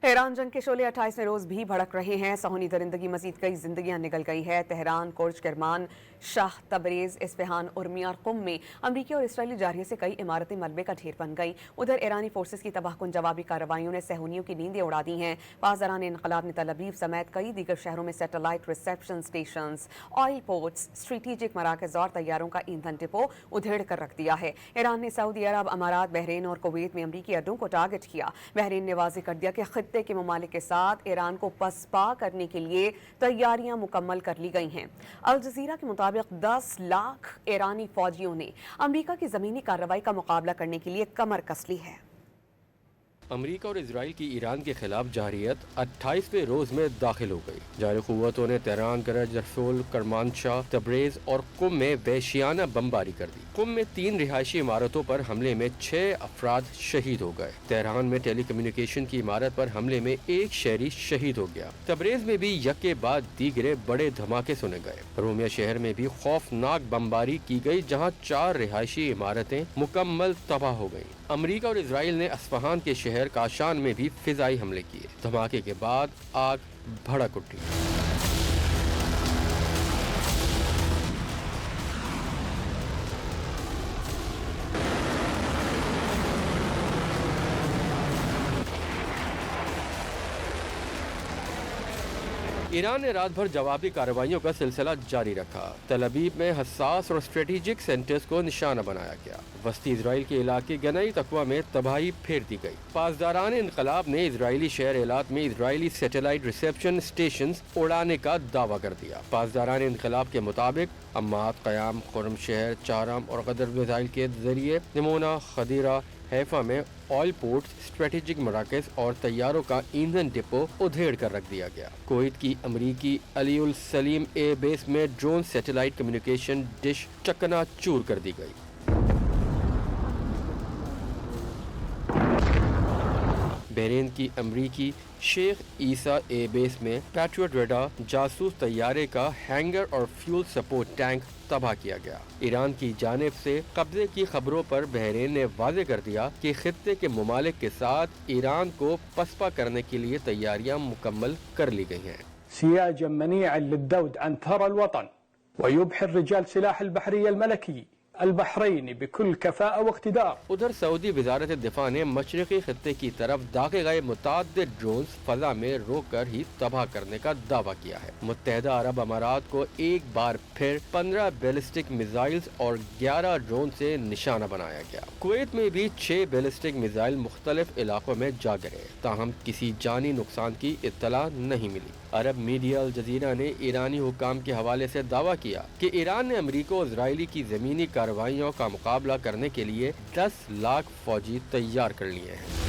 Iran जंग के शोले 28वें रोज भी भड़क रहे हैं। सहूनी दरिंदगी मजीद कई जिंदगियां निकल गई है। Tehran, Karaj, Kermanshah, Tabriz, Isfahan, Urmia और कुम में अमरीकी और इसराइली जारिये से कई इमारतें मलबे का ढेर बन गई। उधर ईरानी फोर्सेस की तबाहकुन जवाबी कार्रवाइयों ने सहूनियों की नींदें उड़ा दी हैं। पासदारान इनकलाब ने तल अवीव समेत कई दीगर शहरों में satellite reception station, oil ports, strategic मराकज और तैयारों का ईंधन डिपो उधेड़ कर रख दिया है। ईरान ने सऊदी अरब, अमारात, बहरीन और कुवैत में अमरीकी अड्डों को टारगेट किया। बहरीन ने वाज़ेह कर दिया कि खित्ते के ममालिक के साथ ईरान को पसपा करने के लिए तैयारियां मुकम्मल कर ली गई हैं। अल जजीरा के मुताबिक 10 लाख ईरानी फौजियों ने अमरीका की जमीनी कार्रवाई का मुकाबला करने के लिए कमर कस ली है। अमरीका और इजराइल की ईरान के खिलाफ जारियत 28वें रोज में दाखिल हो गई। जारी कुव्वतों ने तेहरान, करज, रसूल, करमानशाह, तबरेज और कुम में वहशियाना बमबारी कर दी। कुम में 3 रिहायशी इमारतों पर हमले में 6 अफराद शहीद हो गए। तेहरान में टेली कम्युनिकेशन की इमारत पर हमले में 1 शहरी शहीद हो गया। तबरेज में भी यके बाद दीगरे बड़े धमाके सुने गए। रोमिया शहर में भी खौफनाक बमबारी की गई, जहाँ 4 रिहायशी इमारतें मुकम्मल तबाह हो गयी। अमरीका और इजराइल ने अस्फहान के शहर काशान में भी फिजाई हमले किए। धमाके के बाद आग भड़क उठी। ईरान ने रात भर जवाबी कार्रवाइयों का सिलसिला जारी रखा। तल अवीव में हसास और स्ट्रेटेजिक सेंटर्स को निशाना बनाया गया। वस्ती इजराइल के इलाके गनई तकवा में तबाही फेर दी गई। पासदारान इनकलाब ने इजरायली शहर एलात में इजरायली सैटेलाइट रिसेप्शन स्टेशन उड़ाने का दावा कर दिया। पासदारान इनकलाब के मुताबिक अम्मात, कयाम, खुरम शहर, चारम और गदर मिसाइल के जरिए निमोना, खदीरा, हैफा में ऑयल पोर्ट्स, स्ट्रेटेजिक मराकज और तैयारों का ईंधन डिपो उधेड़ कर रख दिया गया। कुवैत की अमरीकी अली उल सलीम ए बेस में ड्रोन सैटेलाइट कम्युनिकेशन डिश चकनाचूर कर दी गई। बहरीन की अमरीकी शेख ईसा ए बेस में पैट्रियट रडार जासूस तैयारे का हैंगर और फ्यूल सपोर्ट टैंक तबाह किया गया। ईरान की जानिब से कब्जे की खबरों पर बहरीन ने वाजे कर दिया कि खित्ते के ममालिक के साथ ईरान को पसपा करने के लिए तैयारियां मुकम्मल कर ली गई हैं। सियाजा मनीअ लिद्दौद अन थरा अलवतन वयुबहिर रिजाल सिलाह अलबहरिया अलमलकी अलबहरैन बिकुल कफ़ाअ व इक़्तिदार। उधर सऊदी वज़ारत दिफा ने मशरिकी खित्ते की तरफ दागे गए मुतअद्दिद ड्रोन्स फजा में रोक कर ही तबाह करने का दावा किया है। मुत्तहिदा अरब अमारात को एक बार फिर 15 बैलिस्टिक मिसाइल्स और 11 ड्रोन से निशाना बनाया गया। कुवैत में भी 6 बैलिस्टिक मिसाइल मुख्तलिफ इलाकों में जा गिरे, ताहम किसी जानी नुकसान की इत्तला नहीं मिली। अरब मीडिया अल जजीरा ने ईरानी हुकाम के हवाले से दावा किया कि ईरान ने अमरीका और इजरायली की जमीनी कार्रवाइयों का मुकाबला करने के लिए 10 लाख फौजी तैयार कर लिए हैं।